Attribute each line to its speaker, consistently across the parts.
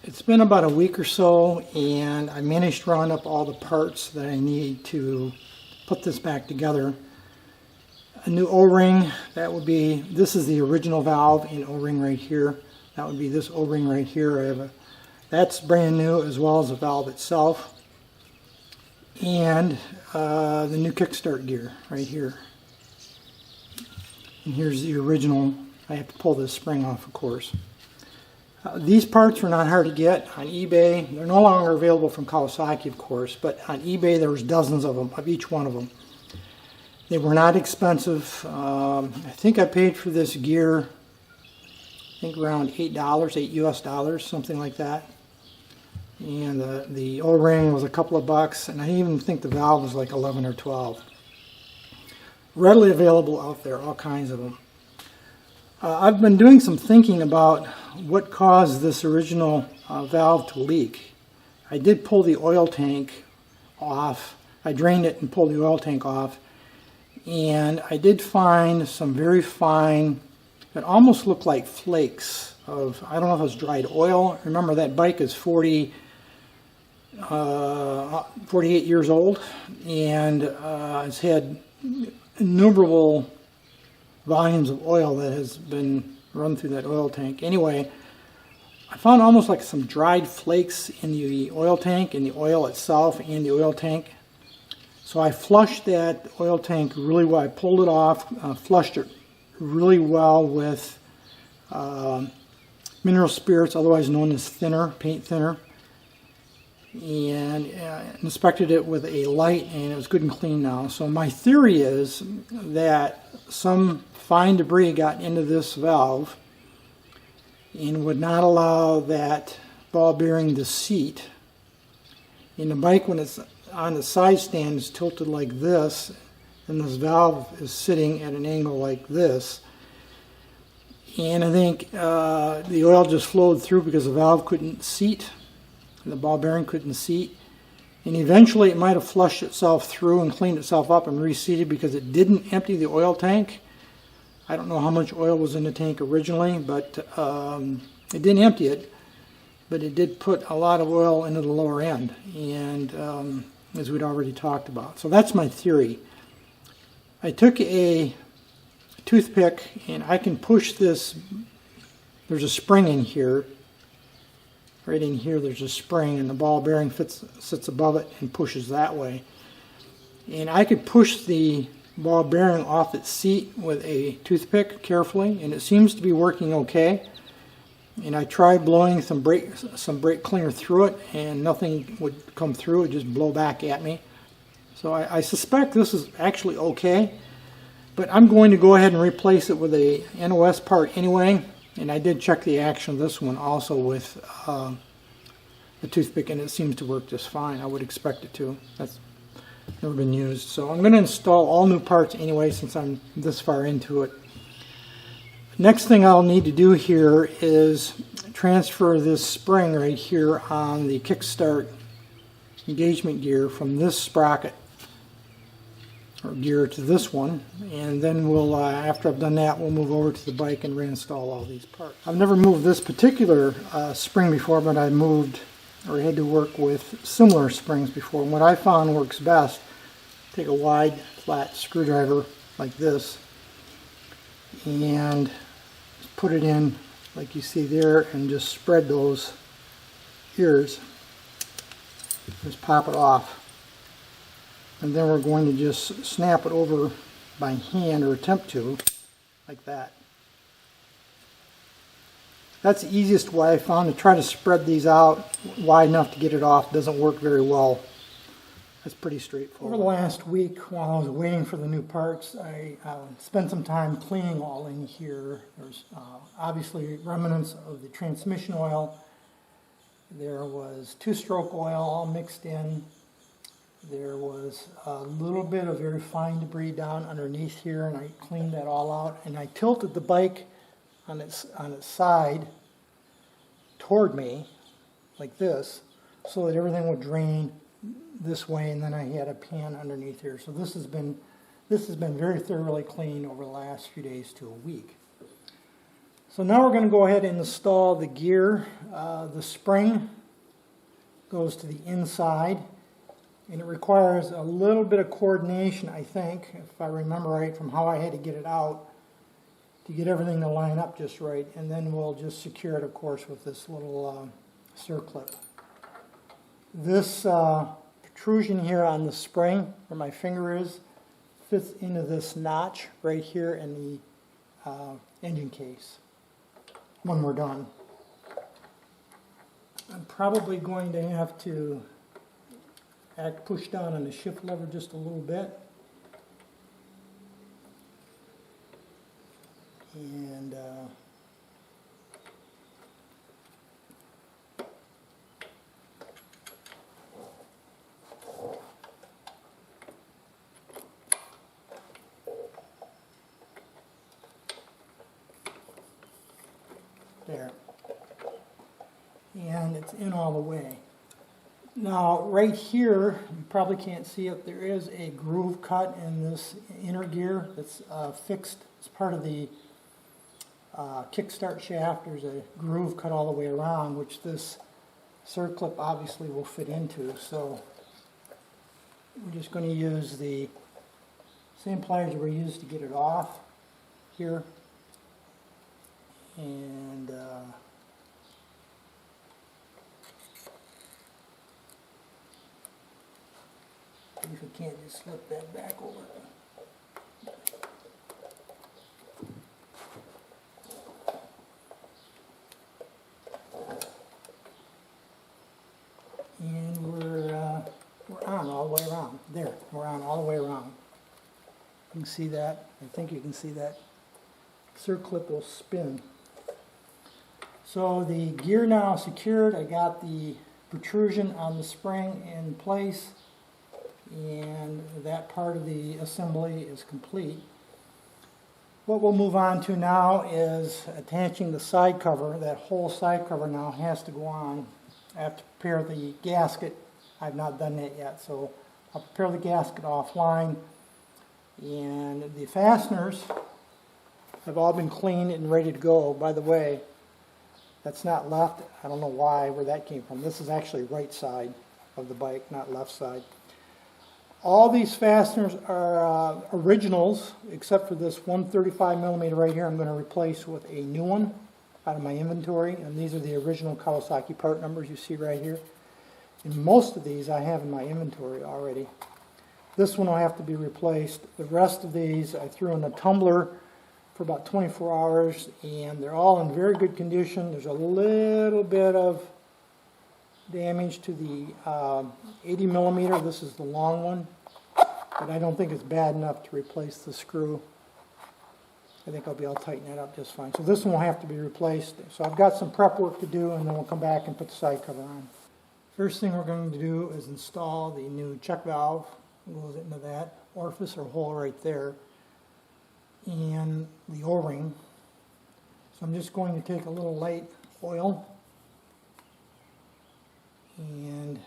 Speaker 1: It's been about a week or so, and I managed to round up all the parts that I need to put this back together. A new O-ring, that would be, this is the original valve and O-ring right here. That would be this O-ring right here. That's brand new, as well as the valve itself. And the new kickstart gear right here. And here's the original. I have to pull this spring off, of course. These parts were not hard to get on eBay. They're no longer available from Kawasaki, of course, but on eBay there was dozens of them, of each one of them. They were not expensive. I think I paid for this gear, I think around $8, $8 US, something like that. And the O-ring was a couple of bucks, and I even think the valve was like 11 or 12. Readily available out there, all kinds of them. I've been doing some thinking about what caused this original valve to leak. I did pull the oil tank off. I drained it and pulled the oil tank off. And I did find some very fine, it almost looked like flakes of, I don't know if it was dried oil. Remember, that bike is 48 years old, and it's had innumerable volumes of oil that has been run through that oil tank. Anyway, I found almost like some dried flakes in the oil tank, in the oil itself and the oil tank. So I flushed that oil tank really well. I pulled it off, flushed it really well with mineral spirits, otherwise known as thinner, paint thinner, and inspected it with a light, and it was good and clean now. So my theory is that some fine debris got into this valve and would not allow that ball bearing to seat. In the bike, when it's on the side stand, is tilted like this, and this valve is sitting at an angle like this. And I think the oil just flowed through because the valve couldn't seat, and the ball bearing couldn't seat. And eventually it might have flushed itself through and cleaned itself up and reseated because it didn't empty the oil tank. I don't know how much oil was in the tank originally, but it didn't empty it, but it did put a lot of oil into the lower end, and as we'd already talked about. So that's my theory. I took a toothpick, and I can push this. There's a spring in here. Right in here there's a spring, and the ball bearing sits above it and pushes that way. And I could push the ball bearing off its seat with a toothpick carefully, and it seems to be working okay. And I tried blowing some brake cleaner through it, and nothing would come through. It just blow back at me. So I suspect this is actually okay, but I'm going to go ahead and replace it with a NOS part anyway. And I did check the action of this one also with the toothpick, and it seems to work just fine. I would expect it to. That's never been used. So I'm going to install all new parts anyway, since I'm this far into it. Next thing I'll need to do here is transfer this spring right here on the kickstart engagement gear from this sprocket or gear to this one, and then we'll, after I've done that, we'll move over to the bike and reinstall all these parts. I've never moved this particular spring before, but I moved or had to work with similar springs before, and what I found works best, take a wide flat screwdriver like this and put it in like you see there, and just spread those ears, just pop it off. And then we're going to just snap it over by hand, or attempt to, like that. That's the easiest way I found to try to spread these out wide enough to get it off. Doesn't work very well. That's pretty straightforward. Over the last week, while I was waiting for the new parts, I spent some time cleaning all in here. There's obviously remnants of the transmission oil. There was two-stroke oil all mixed in. There was a little bit of very fine debris down underneath here, and I cleaned that all out. And I tilted the bike on its side toward me, like this, so that everything would drain this way, and then I had a pan underneath here. So this has been very thoroughly cleaned over the last few days to a week. So now we're going to go ahead and install the gear. The spring goes to the inside, and it requires a little bit of coordination, I think, if I remember right from how I had to get it out, to get everything to line up just right. And then we'll just secure it, of course, with this little circlip. This protrusion here on the spring, where my finger is, fits into this notch right here in the engine case when we're done. I'm probably going to have to push down on the shift lever just a little bit. And there. And it's in all the way. Now right here, you probably can't see it, there is a groove cut in this inner gear that's fixed as part of the kickstart shaft. There's a groove cut all the way around, which this circlip obviously will fit into. So we're just going to use the same pliers that we used to get it off here. And if we can't just slip that back over. And we're on all the way around. There, we're on all the way around. You can see that. I think you can see that. Circlip will spin. So the gear now secured. I got the protrusion on the spring in place, and that part of the assembly is complete. What we'll move on to now is attaching the side cover. That whole side cover now has to go on. I have to prepare the gasket. I've not done that yet, so I'll prepare the gasket offline. And the fasteners have all been cleaned and ready to go. By the way, that's not left. I don't know where that came from. This is actually right side of the bike, not left side. All these fasteners are originals, except for this 135mm right here. I'm going to replace with a new one out of my inventory, and these are the original Kawasaki part numbers you see right here. And most of these I have in my inventory already. This one will have to be replaced. The rest of these I threw in a tumbler for about 24 hours, and they're all in very good condition. There's a little bit of damage to the 80mm. This is the long one, but I don't think it's bad enough to replace the screw. I think I'll be able to tighten that up just fine. So this one will have to be replaced. So I've got some prep work to do, and then we'll come back and put the side cover on. First thing we're going to do is install the new check valve. It goes into that orifice or hole right there, and the O-ring. So I'm just going to take a little light oil and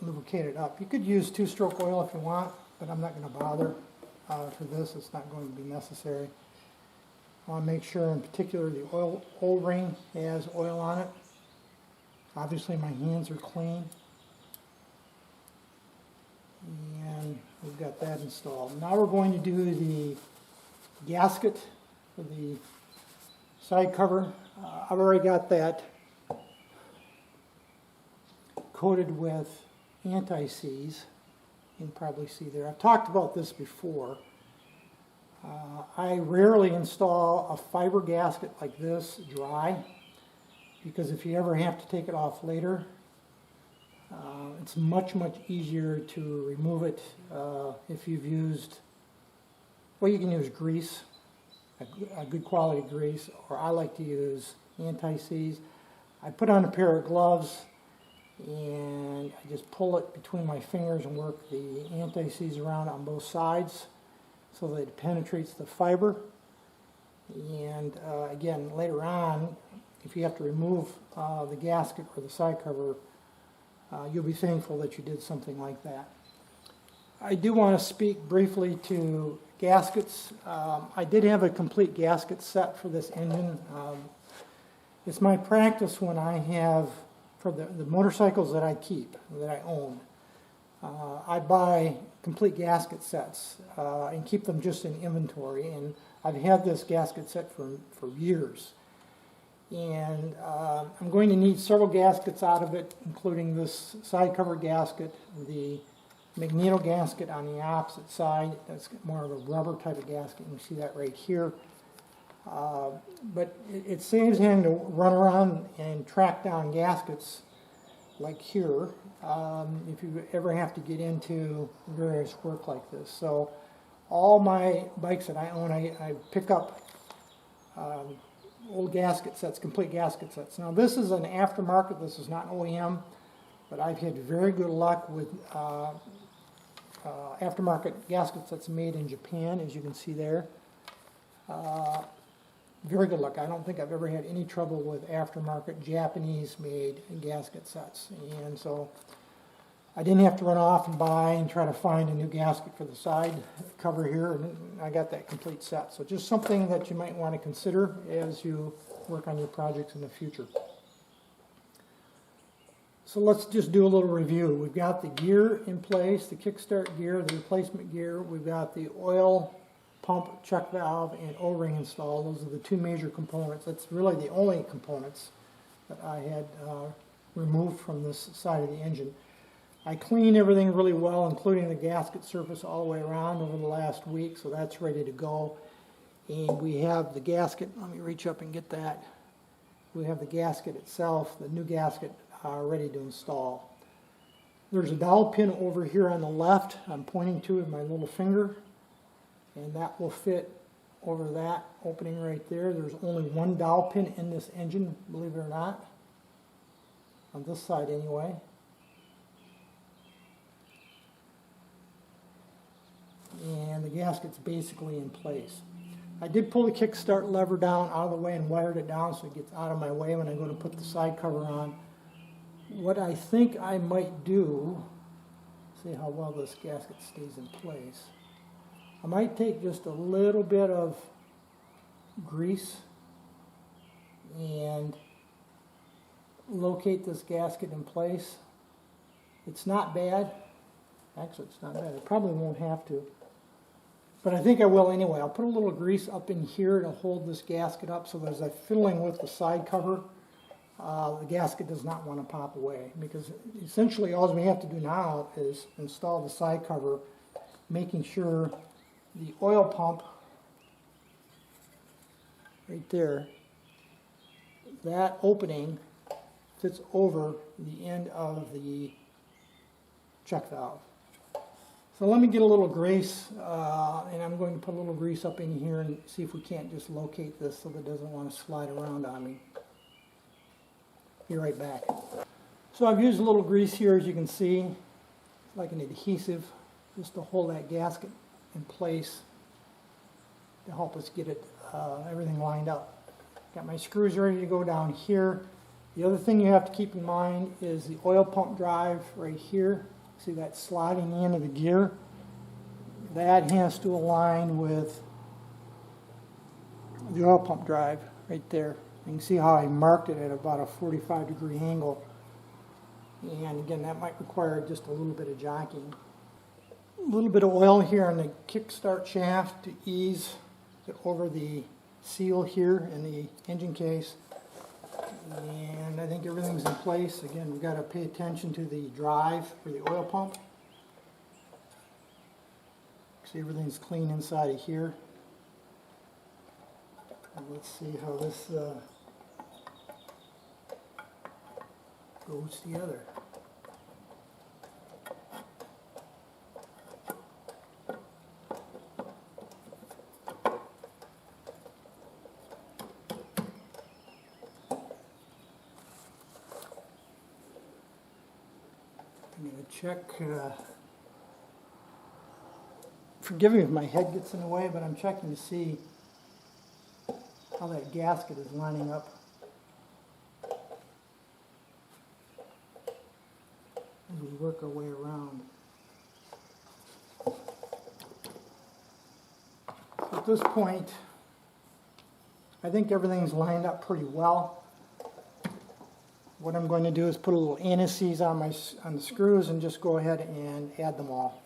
Speaker 1: lubricate it up. You could use two-stroke oil if you want, but I'm not going to bother for this. It's not going to be necessary. I want to make sure in particular the O-ring has oil on it. Obviously my hands are clean. And we've got that installed. Now we're going to do the gasket for the side cover. I've already got that coated with anti-seize. You can probably see there. I've talked about this before. I rarely install a fiber gasket like this dry, because if you ever have to take it off later, it's much easier to remove it if you've used, well, you can use grease, a good quality grease, or I like to use anti-seize. I put on a pair of gloves and I just pull it between my fingers and work the anti-seize around on both sides so that it penetrates the fiber. And again, later on, if you have to remove the gasket or the side cover, you'll be thankful that you did something like that. I do want to speak briefly to gaskets. I did have a complete gasket set for this engine. It's my practice when I have, for the motorcycles that I keep, that I own, I buy complete gasket sets and keep them just in inventory. And I've had this gasket set for years. And I'm going to need several gaskets out of it, including this side cover gasket, the magneto gasket on the opposite side. That's more of a rubber type of gasket. You can see that right here. But it saves having to run around and track down gaskets like here if you ever have to get into various work like this. So all my bikes that I own, I pick up old gasket sets, complete gasket sets. Now this is an aftermarket, this is not OEM, but I've had very good luck with aftermarket gaskets that's made in Japan, as you can see there. Very good luck. I don't think I've ever had any trouble with aftermarket Japanese-made gasket sets. And so I didn't have to run off and buy and try to find a new gasket for the side cover here, and I got that complete set. So just something that you might want to consider as you work on your projects in the future. So let's just do a little review. We've got the gear in place, the kickstart gear, the replacement gear. We've got the oil pump, check valve, and O-ring installed. Those are the two major components. That's really the only components that I had removed from this side of the engine. I cleaned everything really well, including the gasket surface all the way around over the last week, so that's ready to go. And we have the gasket, let me reach up and get that. We have the gasket itself, the new gasket, ready to install. There's a dowel pin over here on the left I'm pointing to with my little finger, and that will fit over that opening right there. There's only one dowel pin in this engine, believe it or not, on this side anyway. And the gasket's basically in place. I did pull the kickstart lever down out of the way and wired it down so it gets out of my way when I go to put the side cover on. What I think I might do, see how well this gasket stays in place, I might take just a little bit of grease and locate this gasket in place. It's not bad. Actually, it's not bad. I probably won't have to, but I think I will anyway. I'll put a little grease up in here to hold this gasket up so that as I'm fiddling with the side cover, the gasket does not want to pop away, because essentially all we have to do now is install the side cover, making sure the oil pump right there, that opening fits over the end of the check valve. So let me get a little grease, and I'm going to put a little grease up in here and see if we can't just locate this so that it doesn't want to slide around on me. Be right back. So I've used a little grease here, as you can see, like an adhesive, just to hold that gasket in place to help us get it everything lined up. Got my screws ready to go down here. The other thing you have to keep in mind is the oil pump drive right here. See that sliding into the gear? That has to align with the oil pump drive right there. You can see how I marked it at about a 45-degree angle. And again, that might require just a little bit of jockeying. A little bit of oil here on the kickstart shaft to ease it over the seal here in the engine case. And I think everything's in place. Again, we've got to pay attention to the drive for the oil pump. See, everything's clean inside of here. And let's see how this goes together. I'm going to check, forgive me if my head gets in the way, but I'm checking to see how that gasket is lining up as we work our way around. At this point, I think everything's lined up pretty well. What I'm going to do is put a little anti-seize on the screws and just go ahead and add them all.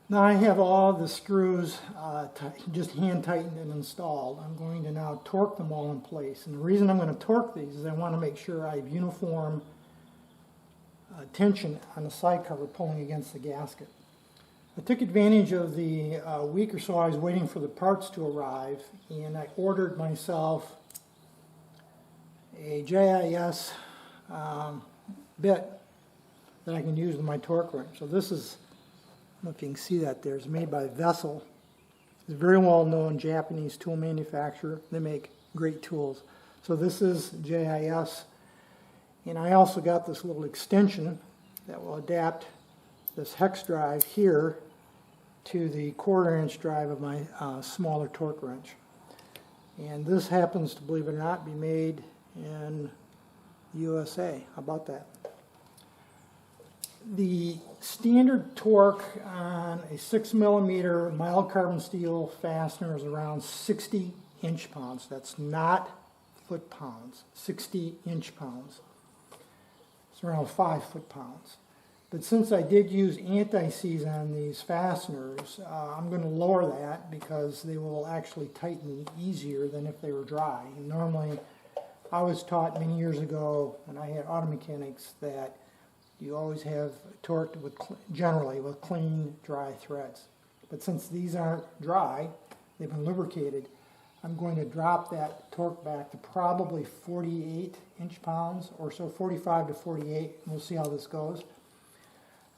Speaker 1: Now I have all the screws just hand tightened and installed. I'm going to now torque them all in place. And the reason I'm going to torque these is I want to make sure I have uniform tension on the side cover pulling against the gasket. I took advantage of the week or so I was waiting for the parts to arrive, and I ordered myself a JIS bit that I can use with my torque wrench. So this is, I don't know if you can see that there, it's made by Vessel. It's a very well-known Japanese tool manufacturer. They make great tools. So this is JIS, and I also got this little extension that will adapt this hex drive here to the 1/4 inch drive of my smaller torque wrench. And this happens to, believe it or not, be made in the USA. How about that? The standard torque on a 6mm mild carbon steel fastener is around 60 inch-pounds. That's not foot-pounds, 60 inch-pounds. It's around 5 foot-pounds. But since I did use anti-seize on these fasteners, I'm going to lower that because they will actually tighten easier than if they were dry. And normally, I was taught many years ago when I had auto mechanics that you always have torqued with, generally with clean, dry threads. But since these aren't dry, they've been lubricated, I'm going to drop that torque back to probably 48 inch-pounds or so, 45 to 48. We'll see how this goes.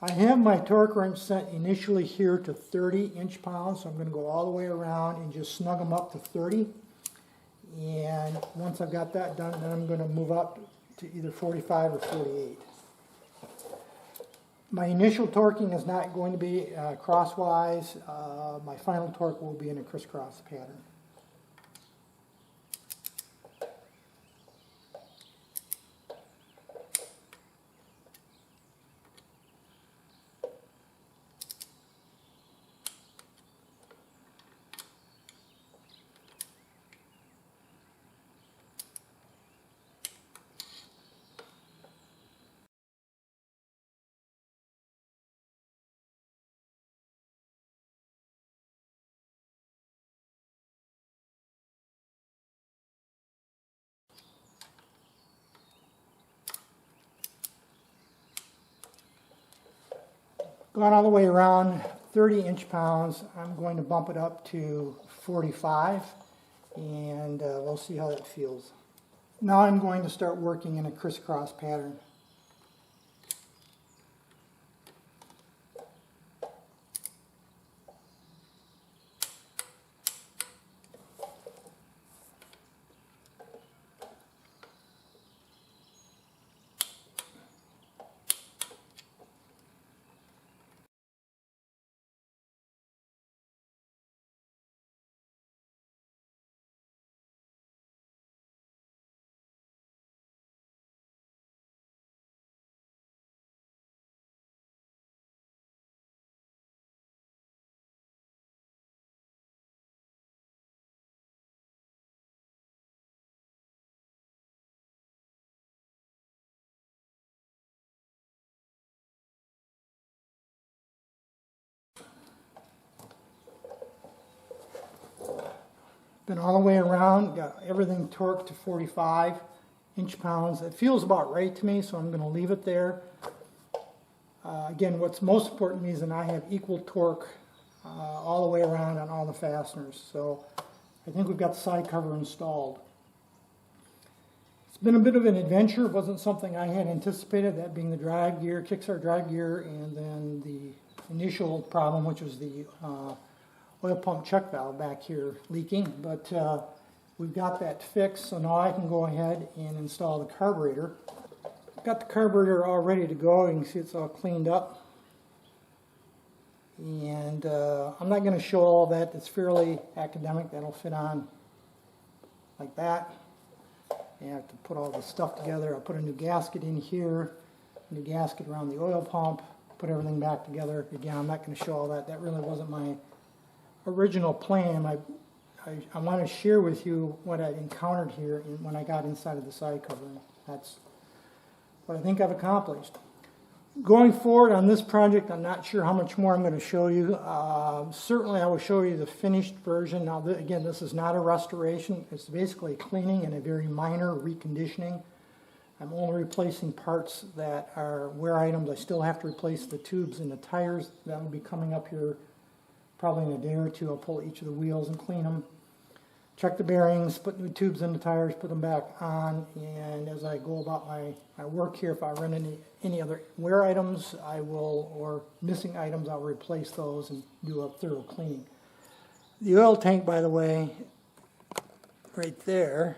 Speaker 1: I have my torque wrench set initially here to 30 inch-pounds, so I'm going to go all the way around and just snug them up to 30. And once I've got that done, then I'm going to move up to either 45 or 48. My initial torquing is not going to be crosswise. My final torque will be in a crisscross pattern. Gone all the way around 30 inch-pounds, I'm going to bump it up to 45, and we'll see how that feels. Now I'm going to start working in a crisscross pattern. been all the way around, got everything torqued to 45 inch-pounds. It feels about right to me, so I'm going to leave it there. Again, what's most important to me is that I have equal torque all the way around on all the fasteners. So I think we've got the side cover installed. It's been a bit of an adventure. It wasn't something I had anticipated, that being the drive gear, kickstart drive gear, and then the initial problem, which was the oil pump check valve back here leaking. But we've got that fixed, so now I can go ahead and install the carburetor. I've got the carburetor all ready to go. You can see it's all cleaned up. And I'm not going to show all that. It's fairly academic. That'll fit on like that. You have to put all the stuff together. I'll put a new gasket in here, a new gasket around the oil pump, put everything back together. Again, I'm not going to show all that. That really wasn't my original plan. I want to share with you what I encountered here when I got inside of the side covering. That's what I think I've accomplished. Going forward on this project, I'm not sure how much more I'm going to show you. Certainly I will show you the finished version. Now again, this is not a restoration. It's basically cleaning and a very minor reconditioning. I'm only replacing parts that are wear items. I still have to replace the tubes and the tires. That will be coming up here probably in a day or two. I'll pull each of the wheels and clean them. Check the bearings, put new tubes in the tires, put them back on, and as I go about my work here, if I run into any other wear items, I will, or missing items, I'll replace those and do a thorough cleaning. The oil tank, by the way, right there,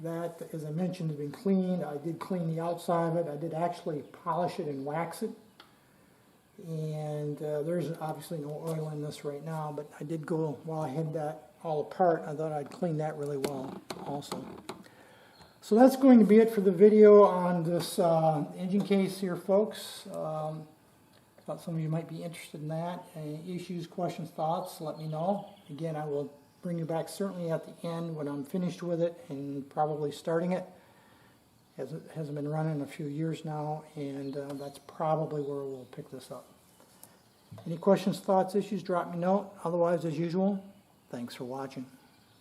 Speaker 1: that, as I mentioned, has been cleaned. I did clean the outside of it. I did actually polish it and wax it. And there's obviously no oil in this right now, but I did go, while I had that all apart, I thought I'd clean that really well also. So that's going to be it for the video on this engine case here, folks. Thought some of you might be interested in that. Any issues, questions, thoughts, let me know. Again, I will bring you back certainly at the end when I'm finished with it and probably starting it, as it hasn't been running a few years now, and that's probably where we'll pick this up. Any questions, thoughts, issues, drop me a note. Otherwise, as usual, thanks for watching.